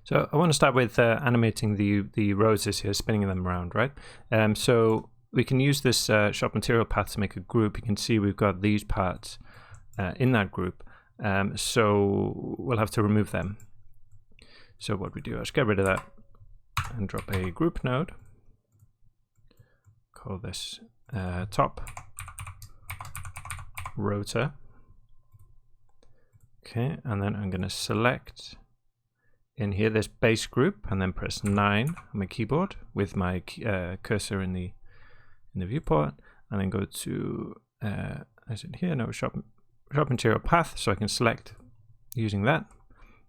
So I want to start with animating the roses here, spinning them around, right? So we can use this shop material path to make a group. You can see we've got these parts in that group. So we'll have to remove them. So what we do, let's get rid of that and drop a group node. Call this top rotor. Okay, and then I'm going to select in here this base group and then press 9 on my keyboard with my cursor in the viewport, and then go to is it here? No, shop material path, so I can select using that.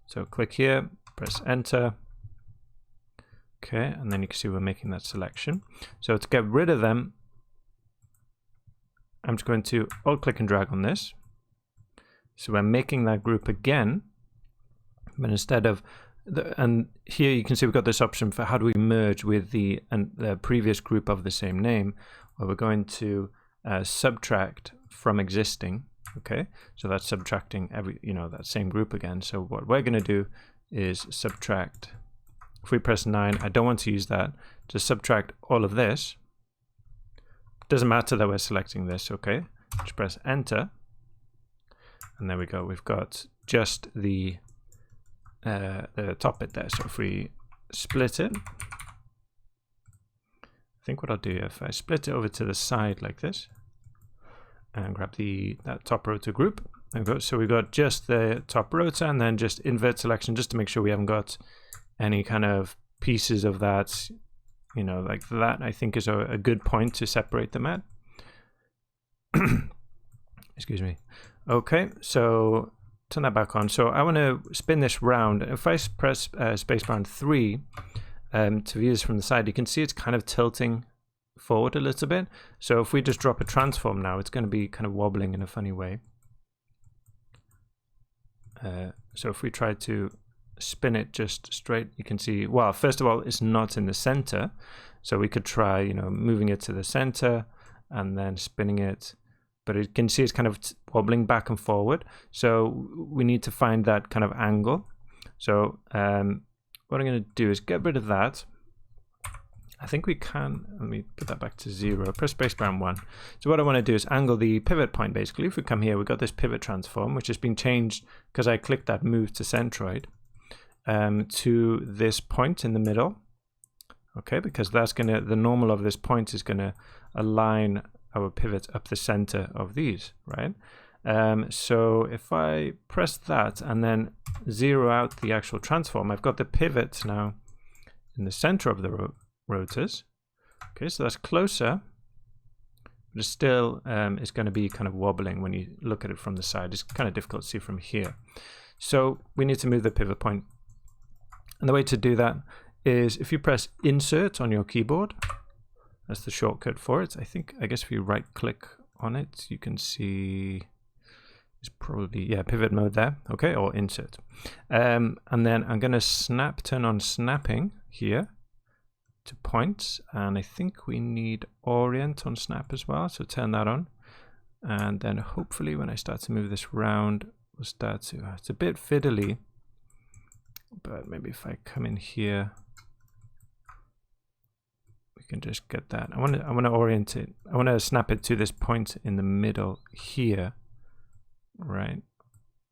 So click here, press enter. Okay, and then you can see we're making that selection. So to get rid of them, I'm just going to alt click and drag on this. So we're making that group again, but instead of and here you can see we've got this option for how do we merge with the previous group of the same name, where we're going to subtract from existing. Okay, so that's subtracting that same group again. So what we're going to do is subtract. If we press 9, I don't want to use that. Just subtract all of this. Doesn't matter that we're selecting this. Okay, just press enter, and there we go. We've got just the top bit there. So if we split it, I think what I'll do, if I split it over to the side like this and grab that top rotor group, there we go. So we've got just the top rotor and then just invert selection, just to make sure we haven't got any kind of pieces of that, like that. I think is a good point to separate them at. Excuse me. Okay, so turn that back on. So I want to spin this round. If I press spacebar and 3 to view this from the side, you can see it's kind of tilting forward a little bit. So if we just drop a transform now, it's going to be kind of wobbling in a funny way. So if we try to spin it just straight, you can see, well, first of all, it's not in the center. So we could try, moving it to the center and then spinning it. But you can see it's kind of wobbling back and forward. So we need to find that kind of angle. So what I'm going to do is get rid of that. I think we can, let me put that back to 0, press spacebar and 1. So what I want to do is angle the pivot point basically. If we come here, we've got this pivot transform, which has been changed because I clicked that move to centroid to this point in the middle. Okay, because that's going to, the normal of this point is going to align our pivot up the center of these, right? So if I press that and then 0 out the actual transform, I've got the pivot now in the center of the rotors. Okay, so that's closer, but it still is going to be kind of wobbling when you look at it from the side. It's kind of difficult to see from here. So we need to move the pivot point. And the way to do that is if you press insert on your keyboard, that's the shortcut for it. I guess if you right click on it, you can see it's probably, yeah, pivot mode there. Okay, or insert. And then I'm going to turn on snapping here to points. And I think we need orient on snap as well. So turn that on. And then hopefully when I start to move this round, we'll start to, it's a bit fiddly, but maybe if I come in here, we can just get that. I want to orient it. I want to snap it to this point in the middle here, right?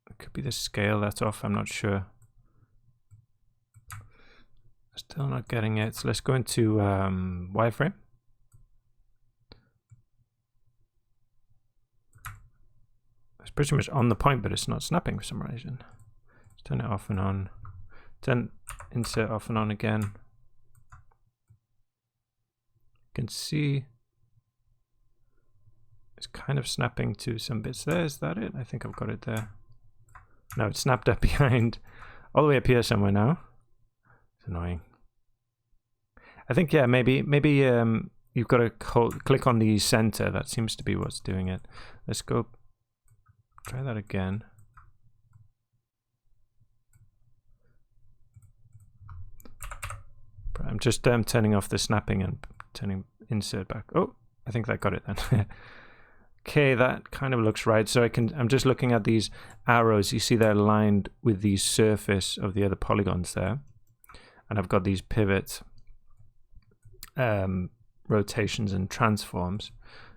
It could be the scale that's off. I'm not sure. Still not getting it. So let's go into wireframe. It's pretty much on the point, but it's not snapping for some reason. Let's turn it off and on. Turn insert off and on again. You can see it's kind of snapping to some bits there. Is that it? I think I've got it there. No, it's snapped up behind, all the way up here somewhere now. It's annoying. I think, yeah, maybe you've got to click on the center. That seems to be what's doing it. Let's go try that again. I'm just turning off the snapping and turning insert back. Oh, I think that got it then. Okay, that kind of looks right. So I'm just looking at these arrows. You see they're aligned with the surface of the other polygons there. and I've got these pivot rotations and transforms.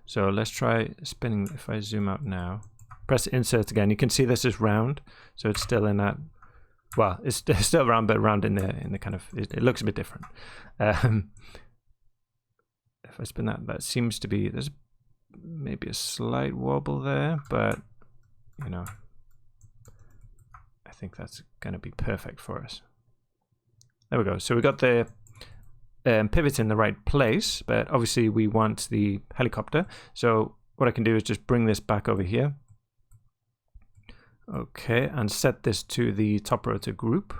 So let's try spinning. If I zoom out now, press insert again, you can see this is round, so it's still in that, well, it's still round, but round in the kind of, it looks a bit different. If I spin that, that seems to be, there's maybe a slight wobble there, but you know, I think that's going to be perfect for us. There we go. So we got the pivot in the right place, but obviously we want the helicopter. So what I can do is just bring this back over here. Okay, and set this to the top rotor group.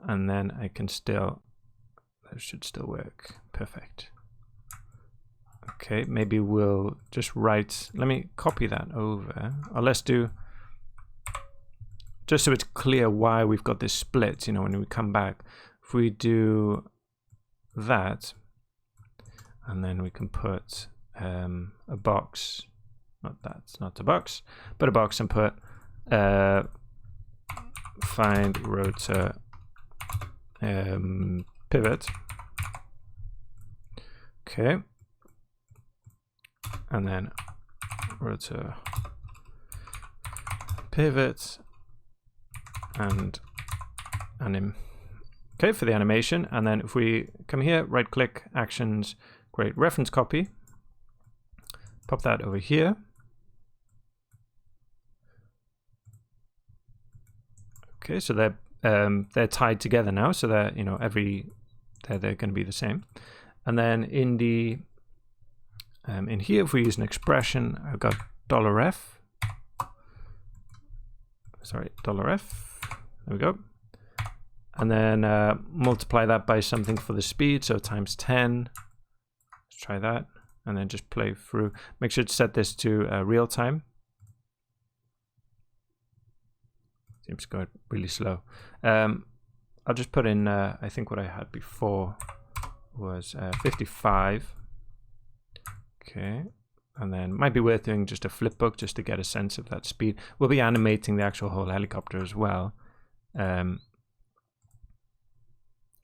And then I can still, that should still work. Perfect. Okay, maybe we'll just write, let me copy that over. Or let's do, just so it's clear why we've got this split, you know, when we come back. If we do that, and then we can put a box, not a box, but a box, and put find rotor pivot. Okay, and then rotor pivot and anim. Okay, for the animation, and then if we come here, right click, actions, create reference copy, pop that over here. Okay, so they're tied together now, so they're, you know, they're going to be the same. And then in the in here, if we use an expression, I've got $F. Sorry, $F. There we go. And then multiply that by something for the speed, so times 10. Let's try that, and then just play through. Make sure to set this to real time. Seems to go really slow. I'll just put in, I think what I had before was 55. Okay, and then might be worth doing just a flip book just to get a sense of that speed. We'll be animating the actual whole helicopter as well. And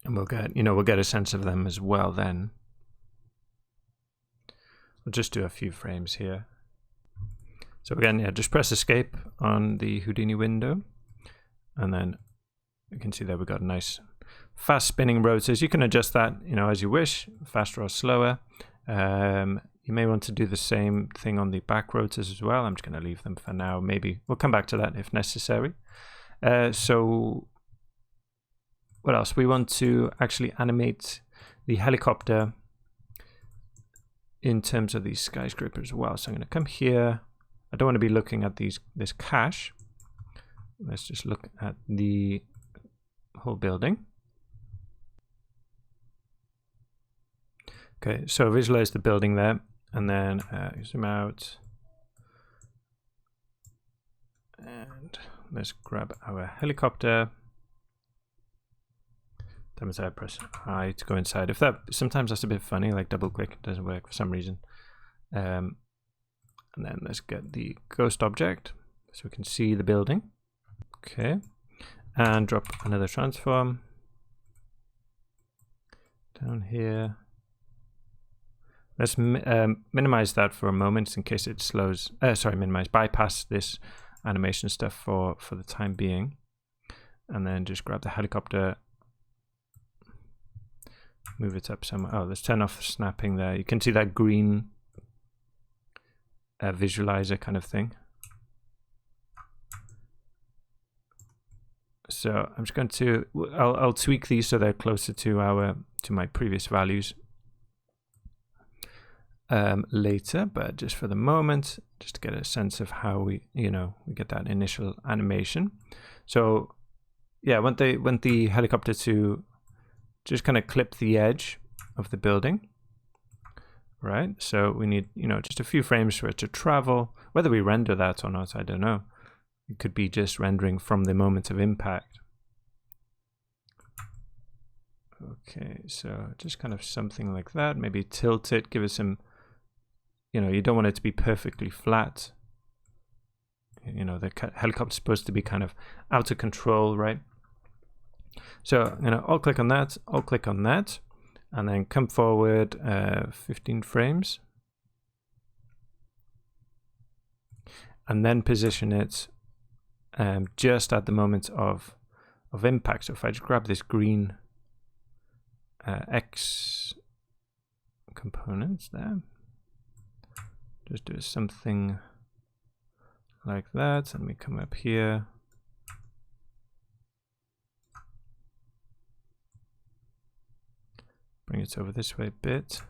we'll get, you know, we'll get a sense of them as well then. We'll just do a few frames here. So again, yeah, just press escape on the Houdini window, and then you can see there we've got a nice fast spinning rotors. You can adjust that, you know, as you wish, faster or slower. You may want to do the same thing on the back rotors as well. I'm just going to leave them for now. Maybe we'll come back to that if necessary. So what else? We want to actually animate the helicopter in terms of these skyscrapers as well. So I'm going to come here. I don't want to be looking at this cache. Let's just look at the whole building. Okay, so visualize the building there, and then zoom out. And let's grab our helicopter. Sometimes I press I to go inside. If that, sometimes that's a bit funny, like double click, it doesn't work for some reason. And then let's get the ghost object so we can see the building. Okay, and drop another transform down here. Let's minimize that for a moment in case it slows. Sorry, bypass this animation stuff for the time being, and then just grab the helicopter, move it up somewhere. Oh, let's turn off snapping there. You can see that green visualizer kind of thing. So I'm just going to, I'll tweak these so they're closer to my previous values later, but just for the moment, just to get a sense of how we get that initial animation. So yeah, want the helicopter to just kind of clip the edge of the building, right? So we need, just a few frames for it to travel. Whether we render that or not, I don't know. It could be just rendering from the moment of impact. Okay, so just kind of something like that. Maybe tilt it, give it some, you don't want it to be perfectly flat. The helicopter's supposed to be kind of out of control, right? So I'm going to alt click on that, alt click on that, and then come forward 15 frames. And then position it just at the moment of impact. So if I just grab this green X components there, just do something like that, and we come up here. Bring it over this way a bit.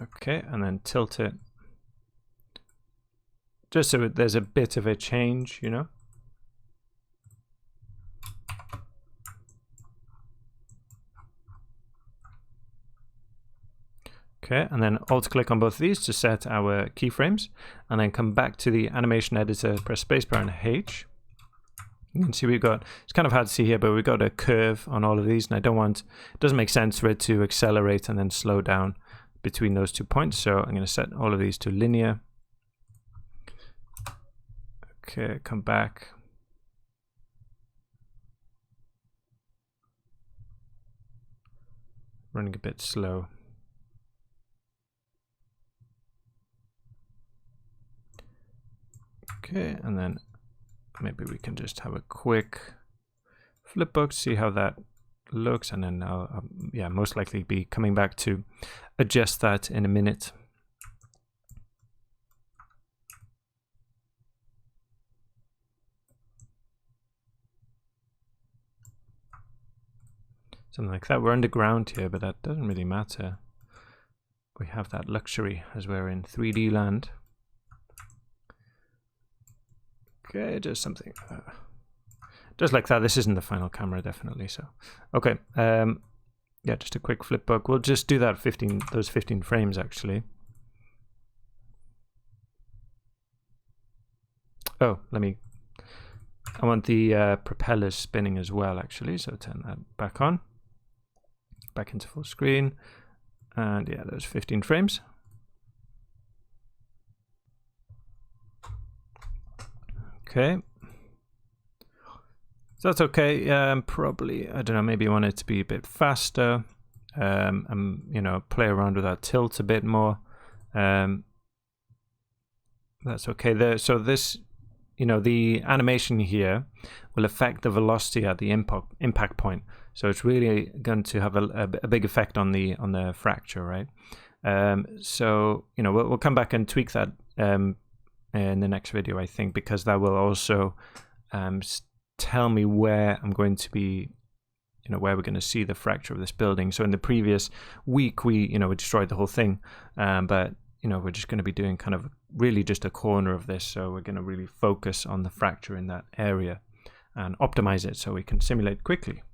Okay, and then tilt it just so there's a bit of a change, you know. Okay, and then alt click on both of these to set our keyframes, and then come back to the animation editor, press spacebar and H. You can see we've got, it's kind of hard to see here, but we've got a curve on all of these, and I don't want, it doesn't make sense for it to accelerate and then slow down between those 2 points. So I'm going to set all of these to linear. Okay, come back. Running a bit slow. Okay, and then maybe we can just have a quick flip book, see how that looks, and then I'll yeah, most likely be coming back to adjust that in a minute. Something like that. We're underground here, but that doesn't really matter. We have that luxury as we're in 3D land. Okay, just something just like that. This isn't the final camera, definitely. So, okay, yeah, just a quick flip book. We'll just do that 15, those 15 frames actually. Oh, I want the propellers spinning as well, actually. So turn that back on, back into full screen, and yeah, those 15 frames. Okay, so that's okay. Probably, I don't know, maybe you want it to be a bit faster, and you know, play around with that tilt a bit more. That's okay there. So this, you know, the animation here will affect the velocity at the impact point. So it's really going to have a big effect on the fracture, right? So you know, we'll come back and tweak that in the next video, I think, because that will also tell me where I'm going to be, you know, where we're going to see the fracture of this building. So in the previous week, we destroyed the whole thing, but you know, we're just going to be doing kind of really just a corner of this. So we're going to really focus on the fracture in that area and optimize it so we can simulate quickly.